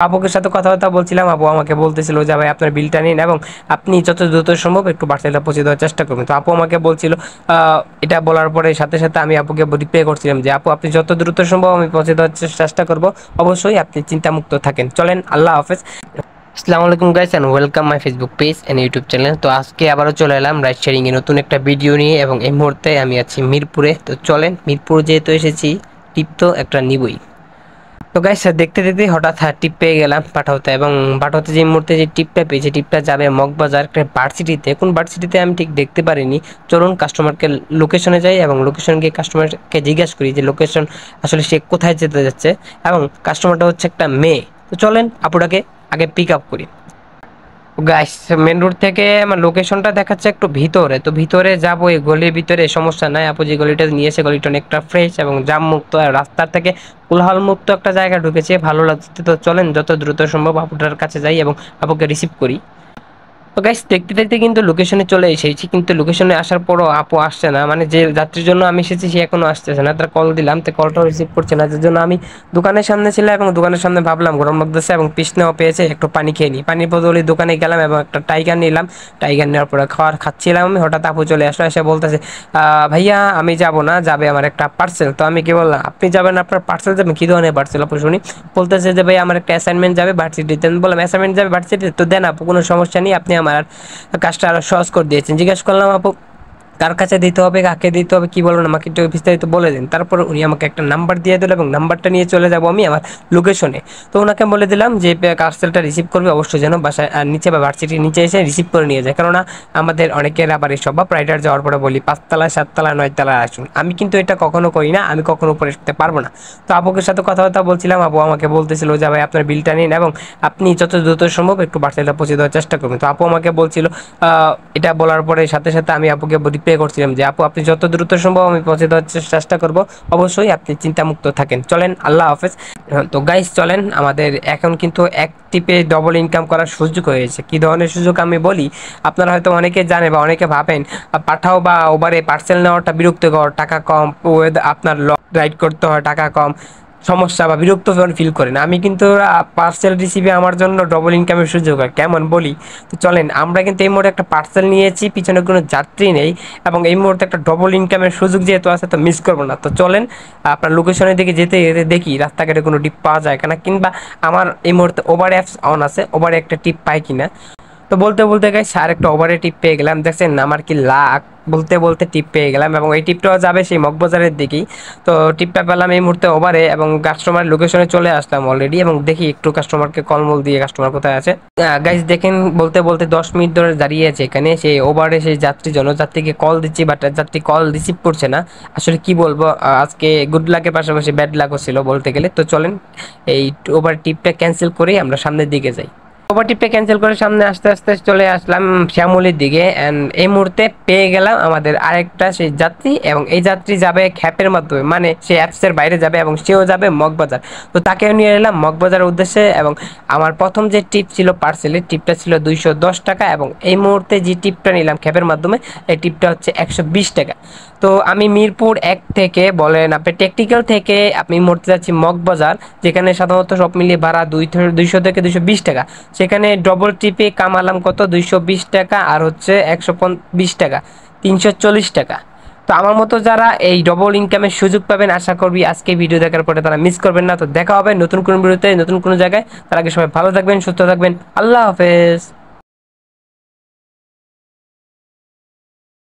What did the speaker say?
আপুকে সাথে কথাবার্তা বলছিলাম। আপু আমাকে বলতেছিল যে ভাই আপনার বিলটা নিন এবং আপনি যত দ্রুত সম্ভব একটু পার্সেলটা পৌঁছে দেওয়ার চেষ্টা করবেন। তো আপু আমাকে বলছিল এটা বলার পরে সাথে সাথে আমি আপুকে রিপ্লাই করছিলাম যে আপু আপনি যত দ্রুত সম্ভব আমি পৌঁছে দেওয়ার চেষ্টা করব। অবশ্যই আপনি চিন্তামুক্ত থাকেন। চলেন, আল্লাহ হাফেজ। আসসালামু আলাইকুম guys and welcome my Facebook page and YouTube channel. তো আজকে আবারও চলে এলাম রাইড শেয়ারিং এ নতুন একটা ভিডিও নিয়ে এবং এই মুহূর্তে আমি আছি মিরপুরে। তো চলেন, মিরপুর যেহেতু এসেছি টিপ তো একটা নিবই। তো গাইস দেখতে দেখতে হঠাৎ টিপ পেয়ে গেলাম পাঠাওতে, এবং পাঠাওতে যে মুহূর্তে যে টিপটা পেয়েছি টিপটা যাবে মগবাজার একটা ভার্সিটিতে। কোন ভার্সিটিতে আমি ঠিক দেখতে পারিনি। চলুন কাস্টমারকে লোকেশনে যাই এবং লোকেশন গিয়ে কাস্টমারকে জিজ্ঞাসা করি যে লোকেশন আসলে সে কোথায় যেতে যাচ্ছে, এবং কাস্টমারটা হচ্ছে একটা মেয়ে। তো চলেন আপুটাকে আগে পিক আপ করি। গাইস মেন রোড থেকে আমার লোকেশনটা দেখাচ্ছে একটু ভিতরে, তো ভিতরে যাবো। এই গলির ভিতরে সমস্যা নাই, আপু যে গলিটা নিয়েছে গলিটা অনেকটা ফ্রেশ এবং জাম মুক্ত, আর রাস্তার থেকে কোলাহল মুক্ত একটা জায়গা ঢুকেছে, ভালো লাগছে। তো চলেন যত দ্রুত সম্ভব আপুটার কাছে যাই এবং আপুকে রিসিভ করি। তো গাইস দেখতে দেখতে কিন্তু লোকেশনে চলে এসেছি, কিন্তু লোকেশনে আসার পরও আপু আসছে না। মানে যে যাত্রীর জন্য আমি এসেছি সে এখনো আসতেছে না। তার কল দিলাম, তো কলটাও রিসিভ করছে না, যার জন্য আমি দোকানের সামনে ছিলাম এবং দোকানের সামনে ভাবলাম গরম লাগতেছে এবং পিছনেও পেয়েছে, একটু পানি খেয়ে নিই। পানির বদলে দোকানে গেলাম এবং একটা টাইগার নিলাম। টাইগার নেওয়ার পরে খাচ্ছিলাম আমি, হঠাৎ আপু চলে আসলো, এসে বলতেছে ভাইয়া আমি যাব না, যাবে আমার একটা পার্সেল। তো আমি কি বললাম আপনি যাবেন, আপনার পার্সেল যাবেন, কী ধরনের পার্সেল আপু শুনি। বলতেছে যে ভাই আমার একটা অ্যাসাইনমেন্ট যাবে ভার্সিটিতে। আমি বললাম অ্যাসাইনমেন্ট যাবে ভার্সিটিতে, তো দেন আপু কোনো সমস্যা নেই, আপনি আমার কাজটা আরো সহজ করে দিয়েছেন। জিজ্ঞেস করলাম আপু কার কাছে দিতে হবে, কাকে দিতে হবে, কি বলবেন আমাকে একটু বিস্তারিত বলে দিন। তারপর উনি আমাকে একটা নাম্বার দিয়ে দিল এবং নাম্বারটা নিয়ে চলে যাব আমি আমার লোকেশনে। তো ওনাকে বলে দিলাম যে পার্সেলটা রিসিভ করবে অবশ্যই যেন বাসায় নিচে বা ভার্সিটির নিচে এসে রিসিভ করে নিয়ে যায়, কেননা আমাদের অনেকের আবার এই স্বভাব রাইডার যাওয়ার পরে বলি 5 তলা 7 তলা 9 তলায় আসুন। আমি কিন্তু এটা কখনো করি না, আমি কখনো উপরে উঠতে পারবো না। তো আপুকের সাথে কথাবার্তা বলছিলাম। আপু আমাকে বলতেছিল যে ভাই আপনার বিলটা নিন এবং আপনি যত দ্রুত সম্ভব একটু পার্সেলটা পৌঁছে দেওয়ার চেষ্টা করবেন। তো আপু আমাকে বলছিল এটা বলার পরে সাথে সাথে আমি আপুকে রিপ্লাই করছিলাম যে আপু আপনি যত দ্রুত সম্ভব আমি পৌঁছে দেওয়ার চেষ্টা করব। অবশ্যই আপনি চিন্তামুক্ত থাকেন। চলেন, আল্লাহ হাফেজ। তো গাইস চলেন, আমাদের এখন কিন্তু এক টিপে ডবল ইনকাম করার সুযোগ হয়েছে। কি ধরনের সুযোগ আমি বলি, আপনারা হয়তো অনেকে জানে বা অনেকে ভাবেন পাঠাও বা ওভারে পার্সেল নেওয়াটা বিরক্তিকর, টাকা কম, আপনার লং রাইড করতে হয়, টাকা কম, সমস্যা বা বিরক্ত ফিল করেন। আমি কিন্তু পার্সেল রিসিভে আমার জন্য ডবল ইনকামের সুযোগ হয়, কেমন বলি। তো চলেন, আমরা কিন্তু এই মুহূর্তে একটা পার্সেল নিয়েছি, পিছনে কোনো যাত্রী নেই এবং এই মুহূর্তে একটা ডবল ইনকামের সুযোগ যেহেতু আছে তো মিস করবো না। তো চলেন আপনার লোকেশনের দিকে যেতে যেতে দেখি রাস্তাঘাটে কোনো টিপ পাওয়া যায় কিনা, কিংবা আমার এই মুহূর্তে ওভার অ্যাপস অন আছে, ওভারে একটা টিপ পাই কিনা। তো বলতে বলতে গাইস আর একটা ওভারে টিপ পেয়ে গেলাম, দেখছেন আমার কি লাক। বলতে বলতে টিপ পেয়ে গেলাম এবং এই টিপটাও যাবে সেই মগবাজারের দিকেই। তো টিপটা পেলাম এই মুহূর্তে ওভারে এবং কাস্টমার লোকেশনে চলে আসলাম অলরেডি, এবং দেখি একটু কাস্টমারকে কলমল দিয়ে কাস্টমার কোথায় আছে। গাইস দেখেন বলতে বলতে 10 মিনিট ধরে দাঁড়িয়ে আছে এখানে, সেই ওভারে সেই যাত্রী জনযাত্রীকে কল দিচ্ছি, বাট যাত্রী কল রিসিভ করছে না। আসলে কি বলবো, আজকে গুড লাকের পাশাপাশি ব্যাড লাকও ছিল বলতে গেলে। তো চলেন এই ওভার টিপটা ক্যান্সেল করেই আমরা সামনের দিকে যাই। ওভার টিপটা ক্যান্সেল করে সামনে আস্তে আস্তে চলে আসলাম শ্যামলির দিকে, অ্যান্ড এই মুহূর্তে পেয়ে গেলাম আমাদের আরেকটা সেই যাত্রী, এবং এই যাত্রী যাবে খ্যাপের মাধ্যমে, মানে সে অ্যাপসের বাইরে যাবে এবং সেও যাবে মগবাজার। তো তাকেও নিয়ে এলাম মগবাজারের উদ্দেশ্যে, এবং আমার প্রথম যে টিপ ছিল পার্সেলের টিপটা ছিল 210 টাকা, এবং এই মুহূর্তে যে টিপটা নিলাম খ্যাপের মাধ্যমে এই টিপটা হচ্ছে 120 টাকা। তো আমি মিরপুর 1 থেকে বলেন আপনি টেকনিক্যাল থেকে আপনি মুহূর্তে যাচ্ছি মগবাজার, যেখানে সাধারণত সব মিলিয়ে ভাড়া 200 থেকে 220 টাকা। সেখানে ডবল ট্রিপে কামালাম কত 220 টাকা, আর হচ্ছে 120 টাকা, 340 টাকা। তো আমার মতো যারা এই ডবল ইনকামের সুযোগ পাবেন আশা করবি আজকে ভিডিও দেখার পরে তারা মিস করবেন না। তো দেখা হবে নতুন কোনো ভিডিওতে নতুন কোনো জায়গায়। তার আগে সবাই ভালো থাকবেন, সুস্থ থাকবেন, আল্লাহ হাফেজ।